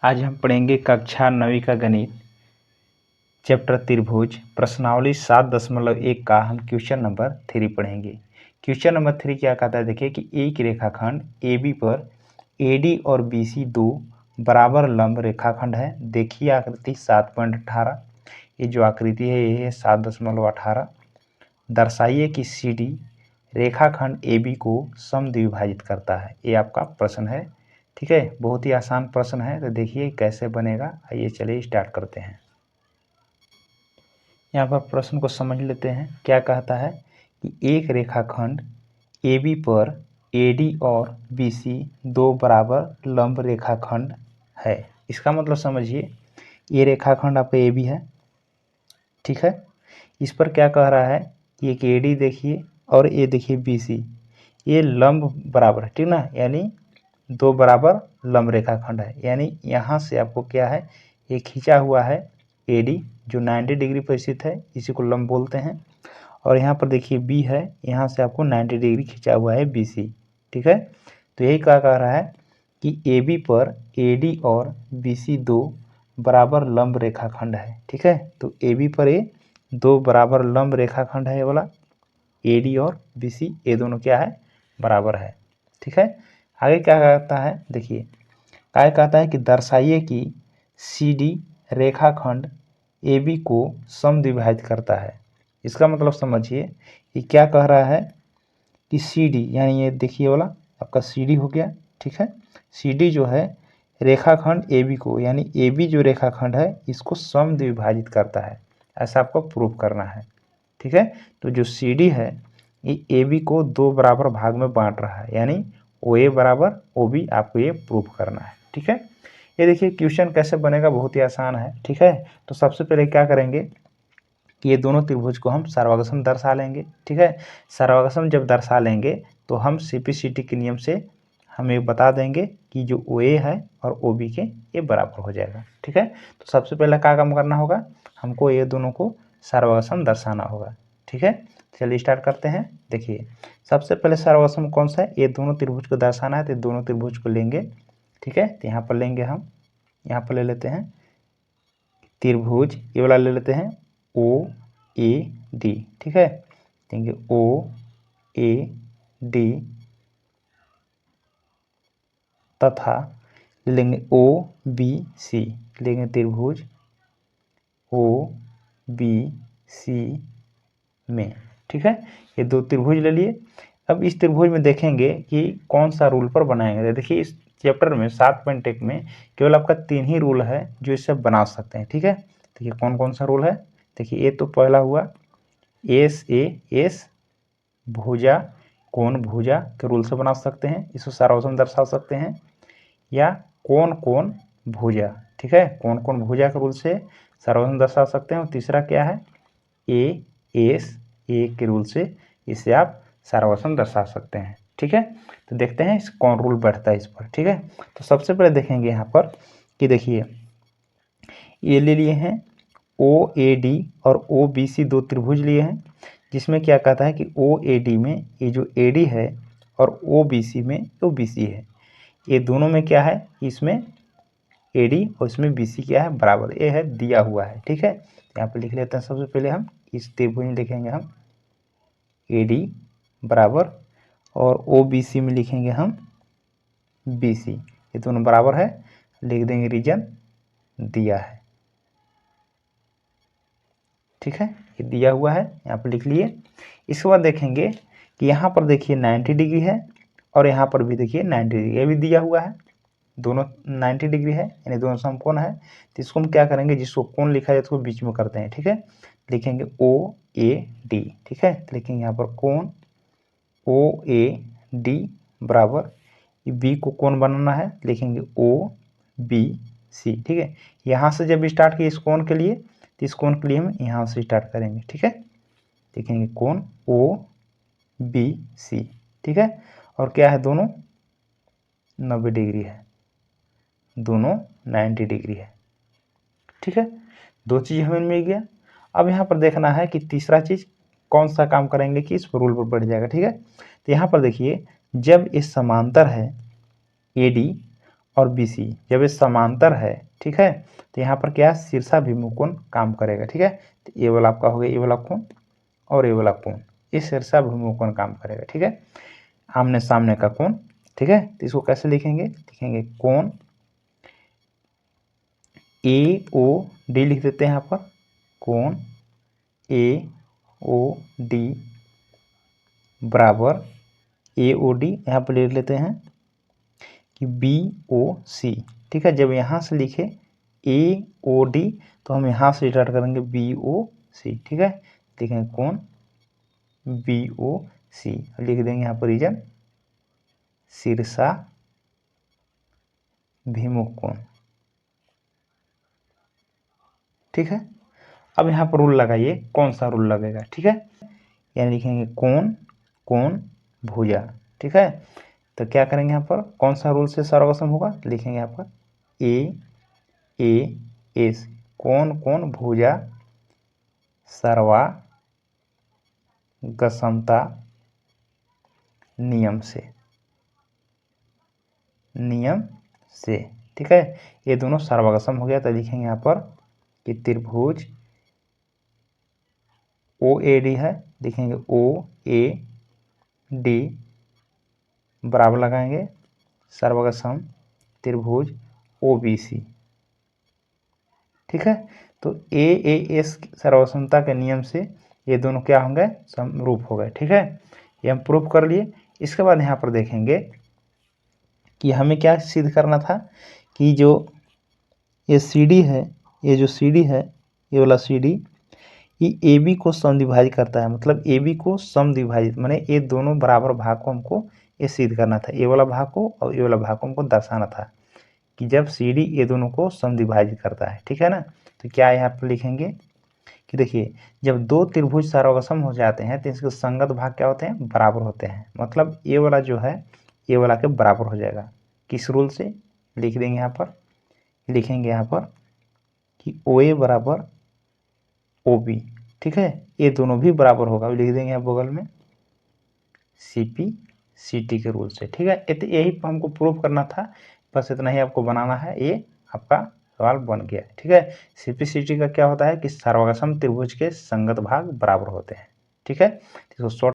आज हम पढ़ेंगे कक्षा 9वीं का गणित चैप्टर त्रिभुज प्रश्नावली 7.1 का हम क्वेश्चन नंबर 3 पढ़ेंगे। क्वेश्चन नंबर 3 क्या कहता है, देखिए कि एक रेखाखंड AB पर AD और BC दो बराबर लंब रेखाखंड है। देखिए आकृति 7.18। ये जो आकृति है ये है 7.18। दर्शाइए कि CD रेखाखंड AB को समद्विभाजित करता है। ये आपका प्रश्न है। ठीक है, बहुत ही आसान प्रश्न है। तो देखिए कैसे बनेगा, आइए चलिए स्टार्ट करते हैं। यहाँ पर प्रश्न को समझ लेते हैं। क्या कहता है कि एक रेखाखंड AB पर AD और BC दो बराबर लंब रेखाखंड है। इसका मतलब समझिए, ये रेखाखंड आपका AB है, ठीक है। इस पर क्या कह रहा है कि एक AD देखिए और ये देखिए BC, ये लंब बराबर है, ठीक ना, यानी दो बराबर लंब रेखाखंड है। यानी यहाँ से आपको क्या है, ये खींचा हुआ है AD जो 90 डिग्री पर स्थित है, इसी को लंब बोलते हैं। और यहाँ पर देखिए B है, यहाँ से आपको 90 डिग्री खींचा हुआ है BC, ठीक है। तो यही क्या कह रहा है कि AB पर AD और BC दो बराबर लंब रेखाखंड है, ठीक है। तो AB पर ये दो बराबर लंब रेखाखंड है, ये वाला AD और BC ये दोनों क्या है, बराबर है, ठीक है। आगे क्या कहता है, देखिए क्या कहता है कि दर्शाइए कि CD रेखाखंड AB को समद्विभाजित करता है। इसका मतलब समझिए कि क्या कह रहा है कि CD यानी ये देखिए वाला आपका CD हो गया, ठीक है। CD जो है रेखाखंड AB को, यानी AB जो रेखाखंड है इसको समद्विभाजित करता है, ऐसा आपको प्रूव करना है, ठीक है। तो जो CD है ये AB को दो बराबर भाग में बांट रहा है, यानी OA बराबर OB आपको ये प्रूव करना है, ठीक है। ये देखिए क्वेश्चन कैसे बनेगा, बहुत ही आसान है, ठीक है। तो सबसे पहले क्या करेंगे कि ये दोनों त्रिभुज को हम सर्वगसम दर्शा लेंगे, ठीक है। सर्वगसम जब दर्शा लेंगे तो हम CPCT के नियम से हम ये बता देंगे कि जो OA है और OB के ये बराबर हो जाएगा, ठीक है। तो सबसे पहले क्या काम करना होगा, हमको ये दोनों को सर्वगसम दर्शाना होगा, ठीक है। चलिए स्टार्ट करते हैं। देखिए सबसे पहले सर्वगसम कौन सा है, ये दोनों त्रिभुज को दर्शाना है, तो दोनों त्रिभुज को लेंगे, ठीक है। तो यहाँ पर लेंगे हम, यहाँ पर ले लेते हैं त्रिभुज, ये वाला ले लेते हैं OAD, ठीक है। देंगे OAD तथा लेंगे OBC, लेंगे त्रिभुज OBC में, ठीक है। ये दो त्रिभुज ले लिए। अब इस त्रिभुज में देखेंगे कि कौन सा रूल पर बनाएंगे। देखिए इस चैप्टर में 7.1 में केवल आपका 3 ही रूल है जो इससे बना सकते हैं, ठीक है। देखिए कौन कौन सा रूल है, देखिए ये तो पहला हुआ SAS भुजा कोण भुजा के रूल से बना सकते हैं, इसको सर्वगसम दर्शा सकते हैं, या कोण कोण भुजा, ठीक है, कोण कोण भुजा के रूल से सर्वगसम दर्शा सकते हैं। और तीसरा क्या है, ASA के रूल से इसे आप सर्वगसम दर्शा सकते हैं, ठीक है। तो देखते हैं इस कौन रूल बैठता है इस पर, ठीक है। तो सबसे पहले देखेंगे यहाँ पर कि देखिए ये ले लिए हैं OAD और OBC दो त्रिभुज लिए हैं, जिसमें क्या कहता है कि OAD में ये जो AD है और OBC में OBC है, ये दोनों में क्या है, इसमें AD और इसमें BC क्या है, बराबर, ये है दिया हुआ है, ठीक है। यहाँ पे लिख लेते हैं। सबसे पहले हम इस त्रिभुज में लिखेंगे हम AD बराबर, और OBC में लिखेंगे हम BC, ये दोनों बराबर है, लिख देंगे रीजन दिया है, ठीक है। ये दिया हुआ है, यहाँ पर लिख लिए। इसके बाद देखेंगे कि यहाँ पर देखिए 90 डिग्री है और यहाँ पर भी देखिए 90 डिग्री, ये भी दिया हुआ है, दोनों 90 डिग्री है, यानी दोनों समकोण है। तो इसको हम क्या करेंगे, जिसको कोण लिखा जाए उसको बीच में करते हैं, ठीक है। लिखेंगे OAD, ठीक है। लिखेंगे यहाँ पर कोण OAD बराबर, B को कोण बनाना है, लिखेंगे OBC, ठीक है। यहाँ से जब स्टार्ट किए इस कोण के लिए, तो इस कोण के लिए हम यहाँ से स्टार्ट करेंगे, ठीक है। लिखेंगे कोण OBC, ठीक है। और क्या है, दोनों 90 डिग्री है, दोनों 90 डिग्री है, ठीक है। दो चीज़ हमें मिल गया। अब यहाँ पर देखना है कि तीसरा चीज़ कौन सा काम करेंगे कि इस रूल पर बढ़ जाएगा, ठीक है। तो यहाँ पर देखिए जब ये समांतर है AD और BC जब ये समांतर है, ठीक है, तो यहाँ पर क्या शीर्षाभिमुख कोण काम करेगा, ठीक है। तो ये वाला आपका हो गया ये वाला कोण और ये वाला कोण, ये शीर्षाभिमुख कोण काम करेगा, ठीक है, आमने सामने का कोण, ठीक है। तो इसको कैसे लिखेंगे, लिखेंगे कोण AOD लिख देते हैं यहाँ पर, कोण AOD बराबर AOD यहाँ पर लिख लेते हैं कि BOC, ठीक है। जब यहाँ से लिखे AOD तो हम यहाँ से स्टार्ट करेंगे BOC, ठीक है। लिखेंगे कोण BOC, लिख देंगे यहाँ पर रीजन शीर्षाभिमुख कोण, ठीक है। अब यहाँ पर रूल लगाइए, कौन सा रूल लगेगा, ठीक है। यानी लिखेंगे कोण कोण भुजा, ठीक है। तो क्या करेंगे यहाँ पर, कौन सा रूल से सर्वसम होगा, लिखेंगे यहाँ पर AAS कोण कोण भुजा सर्वागमता नियम से, ठीक है। ये दोनों सर्वागम हो गया, तो लिखेंगे यहाँ पर कि त्रिभुज OAD है, लिखेंगे OAD बराबर लगाएंगे सर्वगम त्रिभुज OBC, ठीक है। तो AAS सर्वसमता के नियम से ये दोनों क्या होंगे, समरूप हो गए, ठीक है। ये हम प्रूफ कर लिए। इसके बाद यहाँ पर देखेंगे कि हमें क्या सिद्ध करना था कि जो ये CD है, ये जो CD है, ये वाला CD ये AB को समद्विभाजित करता है, मतलब AB को समद्विभाजित माने ये दोनों बराबर भाग को हमको ये सिद्ध करना था, ये वाला भाग को और ये वाला भाग को हमको दर्शाना था कि जब CD ये दोनों को समद्विभाजित करता है, ठीक है ना। तो क्या यहाँ पर लिखेंगे कि देखिए जब दो त्रिभुज सर्वसम हो जाते हैं तो इसके संगत भाग क्या होते हैं, बराबर होते हैं, मतलब ये वाला जो है ये वाला के बराबर हो जाएगा। किस रूल से, लिख देंगे यहाँ पर, लिखेंगे यहाँ पर कि OA बराबर OB, ठीक है, ये दोनों भी बराबर होगा, लिख देंगे यहाँ बगल में CP CT के रूल से, ठीक है। तो यही हमको प्रूफ करना था, बस इतना ही आपको बनाना है, ये आपका सवाल बन गया, ठीक है। CP CT का क्या होता है कि सर्वगम त्रिभुज के संगत भाग बराबर होते हैं, ठीक है। इसको